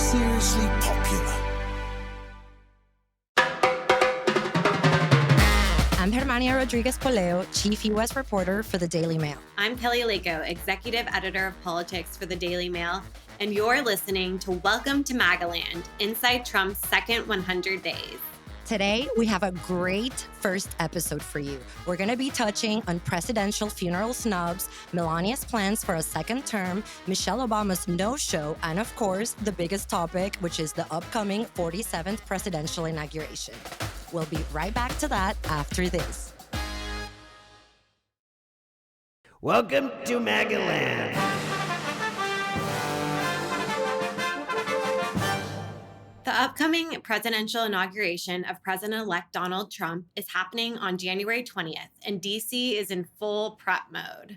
seriously popular. I'm Germania Rodriguez Poleo, Chief U.S. Reporter for the Daily Mail. I'm Kelly Laco, Executive Editor of Politics for the Daily Mail, and you're listening to Welcome to MAGAland, Inside Trump's second 100 days. Today, we have a great first episode for you. We're going to be touching on presidential funeral snubs, Melania's plans for a second term, Michelle Obama's no-show, and of course, the biggest topic, which is the upcoming 47th presidential inauguration. We'll be right back to that after this. Welcome to MAGAland. The upcoming presidential inauguration of President-elect Donald Trump is happening on January 20th, and D.C. is in full prep mode.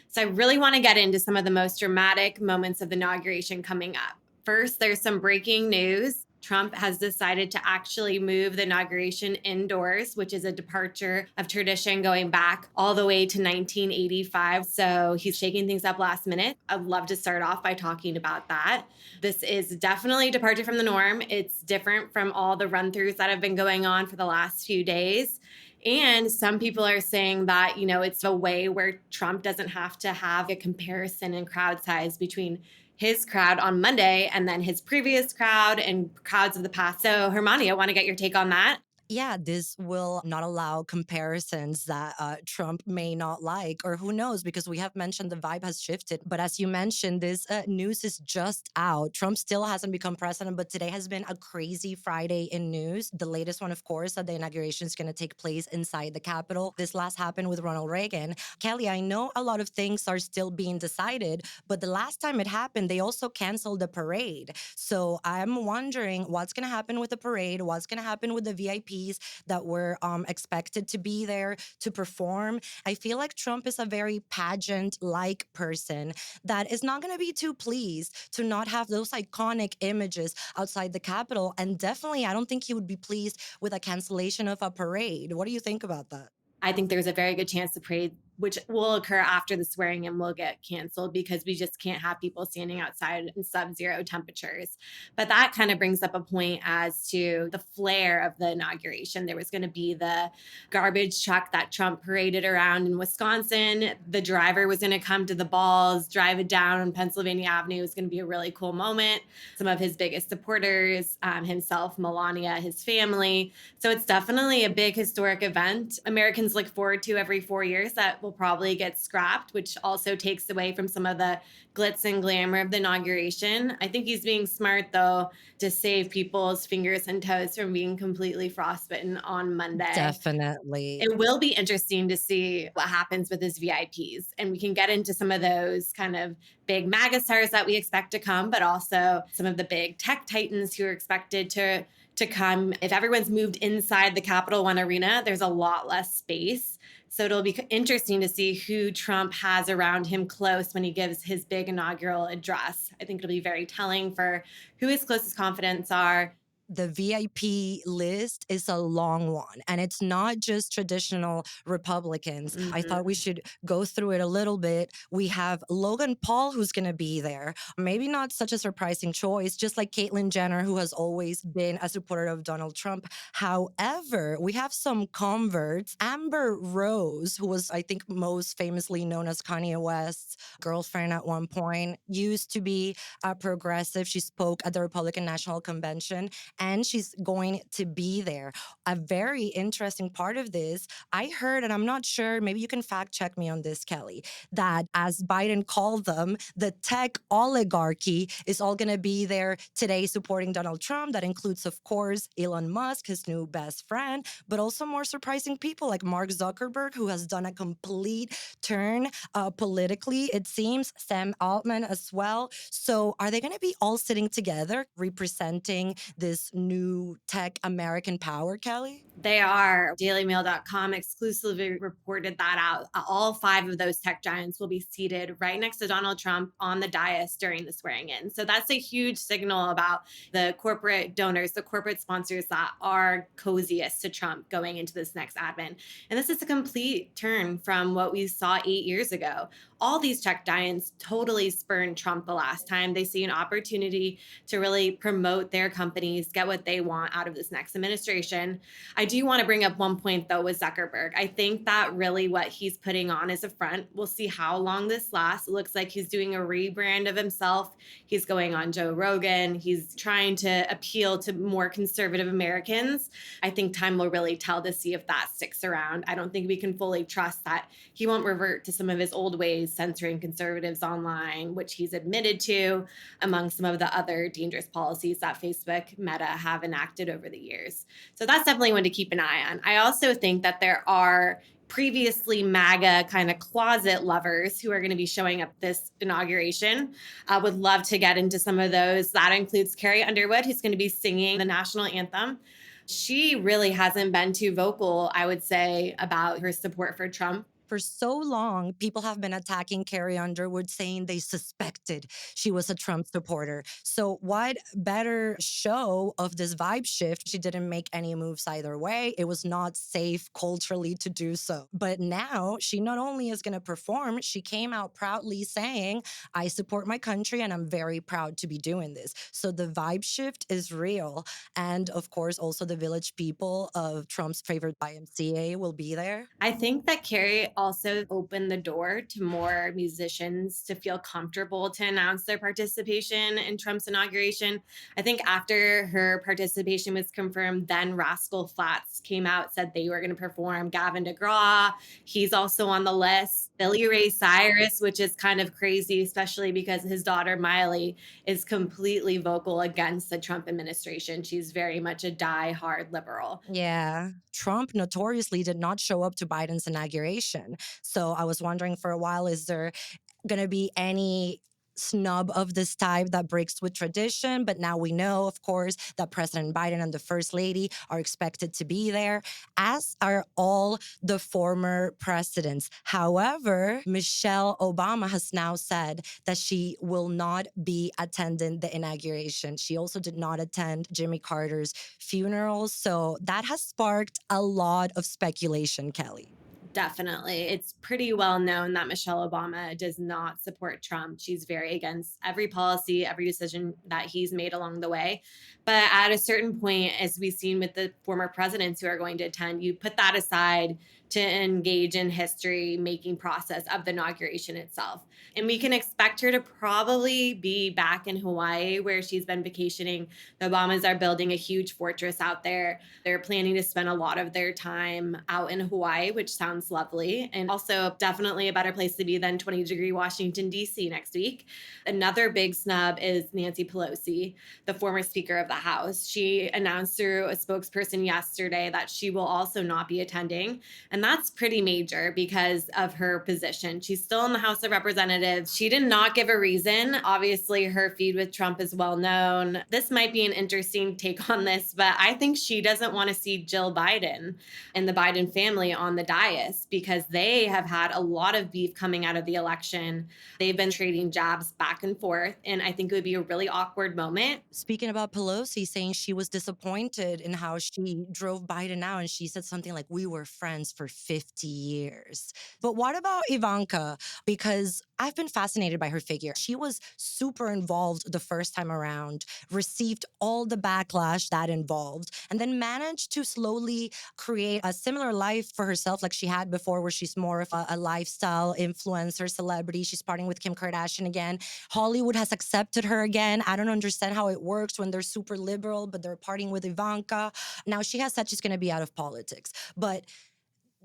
So I really want to get into some of the most dramatic moments of the inauguration coming up. First, there's some breaking news. Trump has decided to actually move the inauguration indoors, which is a departure of tradition going back all the way to 1985. So he's shaking things up last minute. I'd love to start off by talking about that. This is definitely a departure from the norm. It's different from all the run-throughs that have been going on for the last few days. And some people are saying that, it's a way where Trump doesn't have to have a comparison in crowd size between his crowd on Monday and then his previous crowd and crowds of the past. So, Germania, I want to get your take on that. Yeah, this will not allow comparisons that Trump may not like, or who knows, because we have mentioned the vibe has shifted. But as you mentioned, this news is just out. Trump still hasn't become president, but today has been a crazy Friday in news. The latest one, of course, that the inauguration is going to take place inside the Capitol. This last happened with Ronald Reagan. Kelly, I know a lot of things are still being decided, but the last time it happened, they also canceled the parade. So I'm wondering what's going to happen with the parade, what's going to happen with the VIPs that were expected to be there to perform. I feel like Trump is a very pageant-like person that is not going to be too pleased to not have those iconic images outside the Capitol. And definitely, I don't think he would be pleased with a cancellation of a parade. What do you think about that? I think there's a very good chance the parade, which will occur after the swearing in, will get canceled because we just can't have people standing outside in sub-zero temperatures. But that kind of brings up a point as to the flair of the inauguration. There was going to be the garbage truck that Trump paraded around in Wisconsin. The driver was going to come to the balls, drive it down on Pennsylvania Avenue. It was going to be a really cool moment. Some of his biggest supporters, himself, Melania, his family. So it's definitely a big historic event. Americans look forward to every 4 years. That will probably get scrapped, which also takes away from some of the glitz and glamour of the inauguration. I think he's being smart, though, to save people's fingers and toes from being completely frostbitten on Monday. Definitely. It will be interesting to see what happens with his VIPs. And we can get into some of those kind of big MAGA stars that we expect to come, but also some of the big tech titans who are expected to come. If everyone's moved inside the Capital One Arena, there's a lot less space. So it'll be interesting to see who Trump has around him close when he gives his big inaugural address. I think it'll be very telling for who his closest confidants are. The VIP list is a long one, and it's not just traditional Republicans. I thought we should go through it a little bit. We have Logan Paul, who's going to be there. Maybe not such a surprising choice, just like Caitlyn Jenner, who has always been a supporter of Donald Trump. However, we have some converts. Amber Rose, who was, I think, most famously known as Kanye West's girlfriend at one point, used to be a progressive. She spoke at the Republican National Convention, and she's going to be there. A very interesting part of this, I heard, and I'm not sure, maybe you can fact check me on this, Kelly, that as Biden called them, the tech oligarchy is all going to be there today supporting Donald Trump. That includes, of course, Elon Musk, his new best friend, but also more surprising people like Mark Zuckerberg, who has done a complete turn politically, it seems, Sam Altman as well. So are they going to be all sitting together representing this new tech American power, Kelly? They are. DailyMail.com exclusively reported that out. All 5 of those tech giants will be seated right next to Donald Trump on the dais during the swearing in. So that's a huge signal about the corporate donors, the corporate sponsors that are coziest to Trump going into this next advent. And this is a complete turn from what we saw 8 years ago. all these tech giants totally spurned Trump the last time. They see an opportunity to really promote their companies, get what they want out of this next administration. I do want to bring up one point though with Zuckerberg. I think that really what he's putting on is a front. We'll see how long this lasts. It looks like he's doing a rebrand of himself. He's going on Joe Rogan. He's trying to appeal to more conservative Americans. I think time will really tell to see if that sticks around. I don't think we can fully trust that he won't revert to some of his old ways, censoring conservatives online, which he's admitted to, among some of the other dangerous policies that Facebook, Meta have enacted over the years. So that's definitely one to keep an eye on. I also think that there are previously MAGA kind of closet lovers who are going to be showing up this inauguration. I would love to get into some of those. That includes Carrie Underwood, who's going to be singing the national anthem. She really hasn't been too vocal, I would say, about her support for Trump. For so long, people have been attacking Carrie Underwood, saying they suspected she was a Trump supporter. So, what better show of this vibe shift? She didn't make any moves either way. It was not safe culturally to do so. But now she not only is going to perform, she came out proudly saying, I support my country and I'm very proud to be doing this. So, the vibe shift is real. And of course, also the village people of Trump's favorite YMCA will be there. I think that Carrie also opened the door to more musicians to feel comfortable to announce their participation in Trump's inauguration. I think after her participation was confirmed, then Rascal Flatts came out, said they were going to perform. Gavin DeGraw, he's also on the list. Billy Ray Cyrus, which is kind of crazy, especially because his daughter Miley is completely vocal against the Trump administration. She's very much a die-hard liberal. Yeah. Trump notoriously did not show up to Biden's inauguration. So I was wondering for a while, is there going to be any snub of this type that breaks with tradition? But now we know, of course, that President Biden and the First Lady are expected to be there, as are all the former presidents. However, Michelle Obama has now said that she will not be attending the inauguration. She also did not attend Jimmy Carter's funeral. So that has sparked a lot of speculation, Kelly. Definitely. It's pretty well known that Michelle Obama does not support Trump. She's very against every policy, every decision that he's made along the way. But at a certain point, as we've seen with the former presidents who are going to attend, you put that aside to engage in history making process of the inauguration itself. And we can expect her to probably be back in Hawaii where she's been vacationing. The Obamas are building a huge fortress out there. They're planning to spend a lot of their time out in Hawaii, which sounds lovely. And also definitely a better place to be than 20-degree Washington, D.C. next week. Another big snub is Nancy Pelosi, the former Speaker of the House. She announced through a spokesperson yesterday that she will also not be attending. And that's pretty major because of her position. She's still in the House of Representatives. She did not give a reason. Obviously, her feud with Trump is well known. This might be an interesting take on this, but I think she doesn't want to see Jill Biden and the Biden family on the dais because they have had a lot of beef coming out of the election. They've been trading jabs back and forth, and I think it would be a really awkward moment. Speaking about Pelosi saying she was disappointed in how she drove Biden out, and she said something like, we were friends for 50 years. But what about Ivanka? Because I've been fascinated by her figure. She was super involved the first time around, received all the backlash that involved, and then managed to slowly create a similar life for herself like she had before, where she's more of a lifestyle influencer celebrity. She's partying with Kim Kardashian again. Hollywood has accepted her again. I don't understand how it works when they're super liberal, but they're partying with Ivanka. Now, she has said she's going to be out of politics. But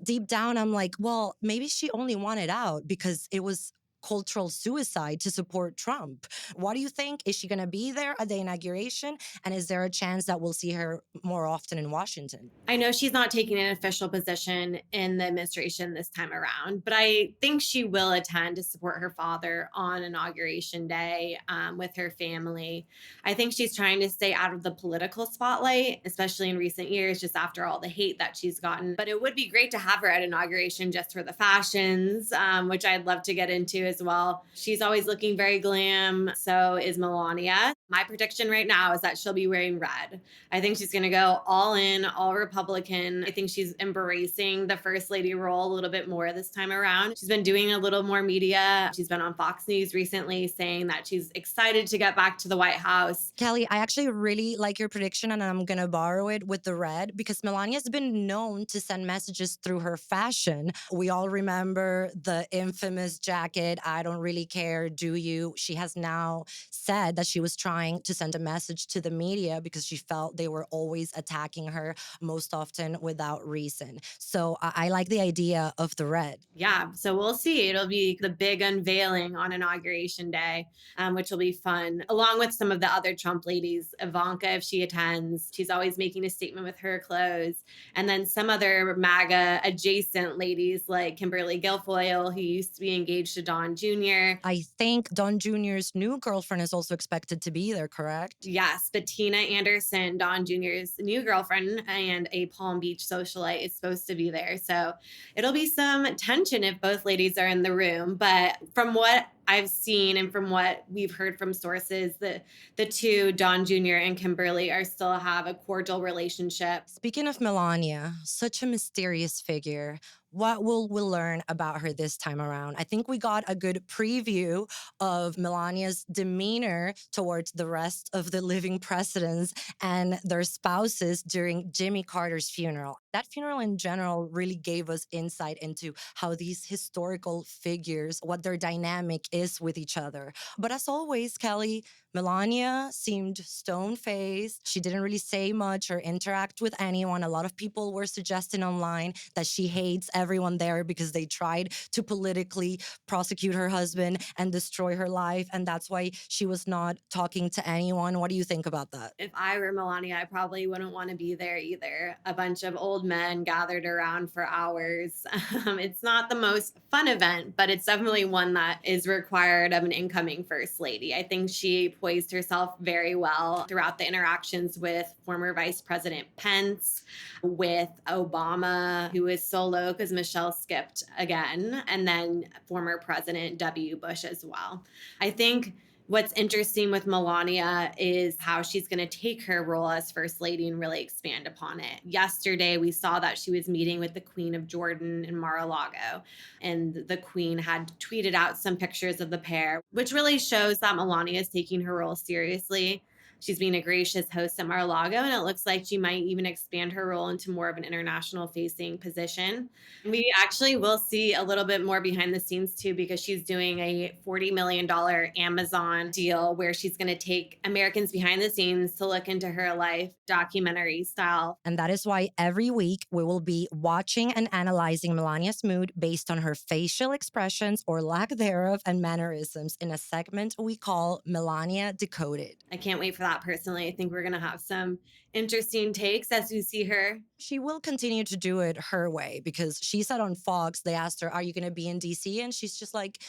deep down, I'm like, well, maybe she only wanted out because it was cultural suicide to support Trump. What do you think? Is she going to be there at the inauguration? And is there a chance that we'll see her more often in Washington? I know she's not taking an official position in the administration this time around, but I think she will attend to support her father on Inauguration Day with her family. I think she's trying to stay out of the political spotlight, especially in recent years, just after all the hate that she's gotten. But it would be great to have her at inauguration just for the fashions, which I'd love to get into as well. She's always looking very glam. So is Melania. My prediction right now is that she'll be wearing red. I think she's going to go all in, all Republican. I think she's embracing the first lady role a little bit more this time around. She's been doing a little more media. She's been on Fox News recently saying that she's excited to get back to the White House. Kelly, I actually really like your prediction, and I'm gonna borrow it with the red because Melania's been known to send messages through her fashion. We all remember the infamous jacket, I don't really care, do you? She has now said that she was trying to send a message to the media because she felt they were always attacking her, most often without reason. So I like the idea of the red. Yeah, so we'll see. It'll be the big unveiling on Inauguration Day, which will be fun, along with some of the other Trump ladies. Ivanka, if she attends, she's always making a statement with her clothes. And then some other MAGA adjacent ladies like Kimberly Guilfoyle, who used to be engaged to Don Jr. I think Don Jr.'s new girlfriend is also expected to be there, correct? Yes, Bettina Anderson, Don Jr.'s new girlfriend and a Palm Beach socialite, is supposed to be there. So it'll be some tension if both ladies are in the room. But from what I've seen and from what we've heard from sources, the two, Don Jr. and Kimberly, are still have a cordial relationship. Speaking of Melania, such a mysterious figure. What will we learn about her this time around? I think we got a good preview of Melania's demeanor towards the rest of the living presidents and their spouses during Jimmy Carter's funeral. That funeral in general really gave us insight into how these historical figures, what their dynamic is with each other. But as always, Kelly, Melania seemed stone faced. She didn't really say much or interact with anyone. A lot of people were suggesting online that she hates everyone there because they tried to politically prosecute her husband and destroy her life. And that's why she was not talking to anyone. What do you think about that? If I were Melania, I probably wouldn't want to be there either. A bunch of old men gathered around for hours. It's not the most fun event, but it's definitely one that is required of an incoming first lady. I think she poised herself very well throughout the interactions with former Vice President Pence, with Obama, who is solo because Michelle skipped again, and then former President W. Bush as well. I think what's interesting with Melania is how she's going to take her role as First Lady and really expand upon it. Yesterday, we saw that she was meeting with the Queen of Jordan in Mar-a-Lago, and the Queen had tweeted out some pictures of the pair, which really shows that Melania is taking her role seriously. She's being a gracious host at Mar-a-Lago, and it looks like she might even expand her role into more of an international facing position. We actually will see a little bit more behind the scenes too, because she's doing a $40 million Amazon deal where she's going to take Americans behind the scenes to look into her life, documentary style. And that is why every week we will be watching and analyzing Melania's mood based on her facial expressions or lack thereof and mannerisms in a segment we call Melania Decoded. I can't wait for that personally. I think we're going to have some interesting takes as we see her. She will continue to do it her way because she said on Fox, they asked her, are you going to be in DC? And she's just like,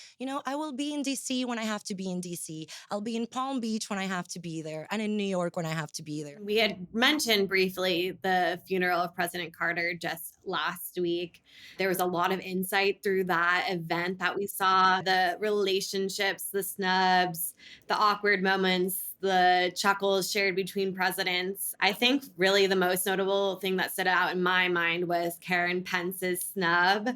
I will be in DC when I have to be in DC. I'll be in Palm Beach when I have to be there and in New York when I have to be there. We had mentioned briefly the funeral of President Carter just last week. There was a lot of insight through that event that we saw, the relationships, the snubs, the awkward moments, the chuckles shared between presidents. I think really the most notable thing that stood out in my mind was Karen Pence's snub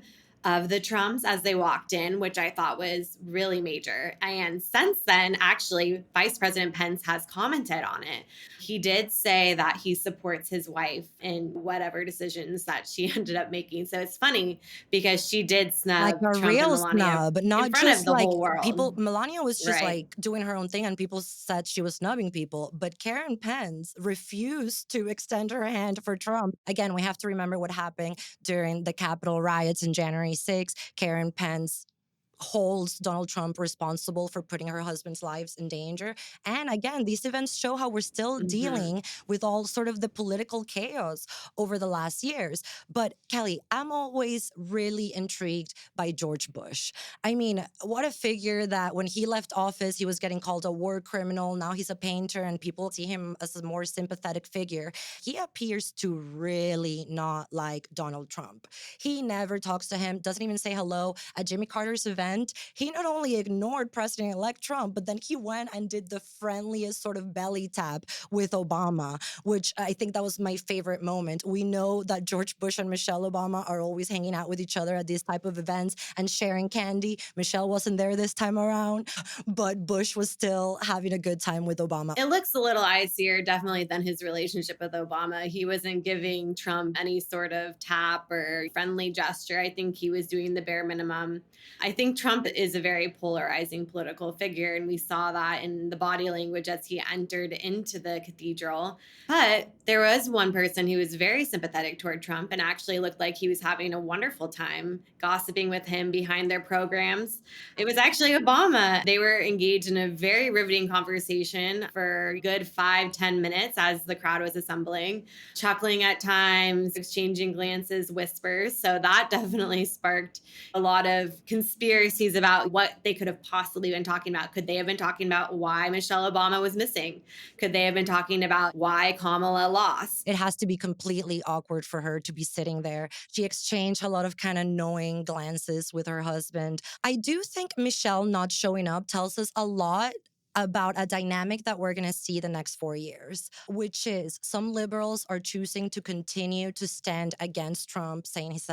of the Trumps as they walked in, which I thought was really major. And since then, actually, Vice President Pence has commented on it. He did say that he supports his wife in whatever decisions that she ended up making. So it's funny because she did snub like a Trump and real Melania snub, not in front just of the like whole world. people. Melania was just Right. like doing her own thing, and people said she was snubbing people. But Karen Pence refused to extend her hand for Trump. Again, we have to remember what happened during the Capitol riots in January 6th. Karen Pence holds Donald Trump responsible for putting her husband's lives in danger. And again, these events show how we're still dealing with all sort of the political chaos over the last years. But Kelly, I'm always really intrigued by George Bush. I mean, what a figure that when he left office, he was getting called a war criminal. Now he's a painter and people see him as a more sympathetic figure. He appears to really not like Donald Trump. He never talks to him, doesn't even say hello. At Jimmy Carter's event, event, he not only ignored President-elect Trump, but then he went and did the friendliest sort of belly tap with Obama, which I think that was my favorite moment. We know that George Bush and Michelle Obama are always hanging out with each other at these type of events and sharing candy. Michelle wasn't there this time around, but Bush was still having a good time with Obama. It looks a little icier, definitely, than his relationship with Obama. He wasn't giving Trump any sort of tap or friendly gesture. I think he was doing the bare minimum. I think Trump is a very polarizing political figure, and we saw that in the body language as he entered into the cathedral. But there was one person who was very sympathetic toward Trump and actually looked like he was having a wonderful time gossiping with him behind their programs. It was actually Obama. They were engaged in a very riveting conversation for a good 5-10 minutes as the crowd was assembling, chuckling at times, exchanging glances, whispers. So that definitely sparked a lot of conspiracies about what they could have possibly been talking about. Could they have been talking about why Michelle Obama was missing? Could they have been talking about why Kamala lost? It has to be completely awkward for her to be sitting there. She exchanged a lot of kind of knowing glances with her husband. I do think Michelle not showing up tells us a lot about a dynamic that we're going to see the next 4 years, which is some liberals are choosing to continue to stand against Trump, saying he's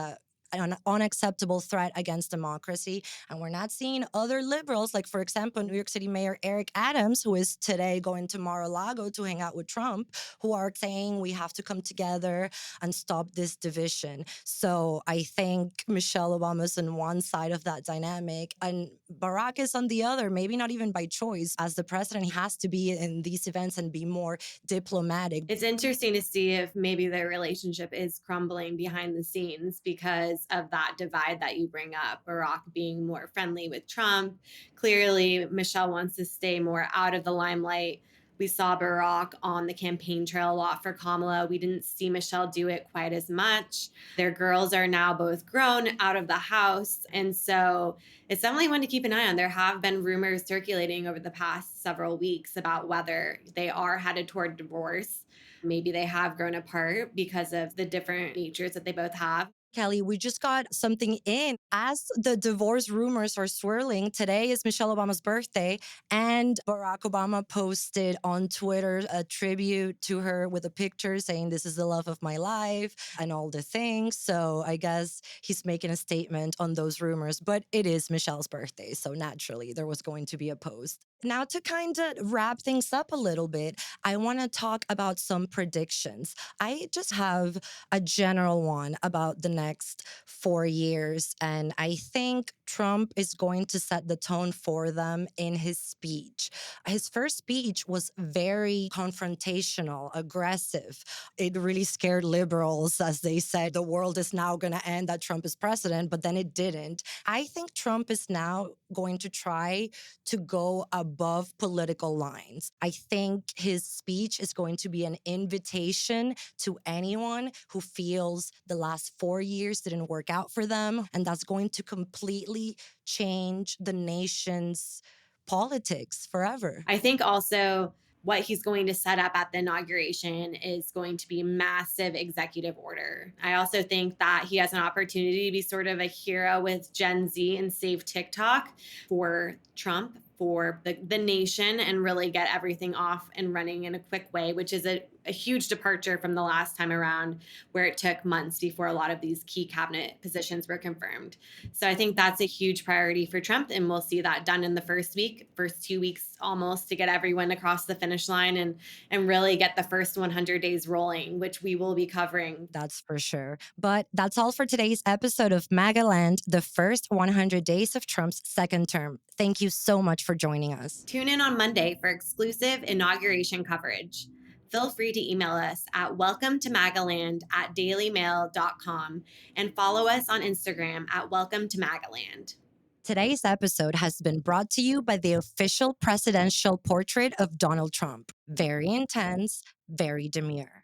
an unacceptable threat against democracy. And we're not seeing other liberals, like, for example, New York City Mayor Eric Adams, who is today going to Mar-a-Lago to hang out with Trump, who are saying we have to come together and stop this division. So I think Michelle Obama's on one side of that dynamic and Barack is on the other, maybe not even by choice. As the president, he has to be in these events and be more diplomatic. It's interesting to see if maybe their relationship is crumbling behind the scenes because of that divide that you bring up. Barack being more friendly with Trump. Clearly, Michelle wants to stay more out of the limelight. We saw Barack on the campaign trail a lot for Kamala. We didn't see Michelle do it quite as much. Their girls are now both grown out of the house. And so it's definitely one to keep an eye on. There have been rumors circulating over the past several weeks about whether they are headed toward divorce. Maybe they have grown apart because of the different natures that they both have. Kelly, we just got something in. As the divorce rumors are swirling, today is Michelle Obama's birthday, and Barack Obama posted on Twitter a tribute to her with a picture saying, "This is the love of my life," and all the things. So I guess he's making a statement on those rumors, but it is Michelle's birthday. So naturally, there was going to be a post. Now, to kind of wrap things up a little bit, I want to talk about some predictions. I just have a general one about the next 4 years. And I think Trump is going to set the tone for them in his speech. His first speech was very confrontational, aggressive. It really scared liberals, as they said, the world is now going to end that Trump is president, but then it didn't. I think Trump is now going to try to go above political lines. I think his speech is going to be an invitation to anyone who feels the last 4 years didn't work out for them. And that's going to completely change the nation's politics forever. I think also what he's going to set up at the inauguration is going to be massive executive order. I also think that he has an opportunity to be sort of a hero with Gen Z and save TikTok for Trump, for the nation, and really get everything off and running in a quick way, which is a huge departure from the last time around where it took months before a lot of these key cabinet positions were confirmed. So I think that's a huge priority for Trump, and we'll see that done in the first 2 weeks almost, to get everyone across the finish line and really get the first 100 days rolling, which we will be covering. That's for sure. But that's all for today's episode of MAGAland, the first 100 days of Trump's second term. Thank you so much for joining us. Tune in on Monday for exclusive inauguration coverage. Feel free to email us at welcometomagaland@dailymail.com and follow us on Instagram at welcometomagaland. Today's episode has been brought to you by the official presidential portrait of Donald Trump. Very intense, very demure.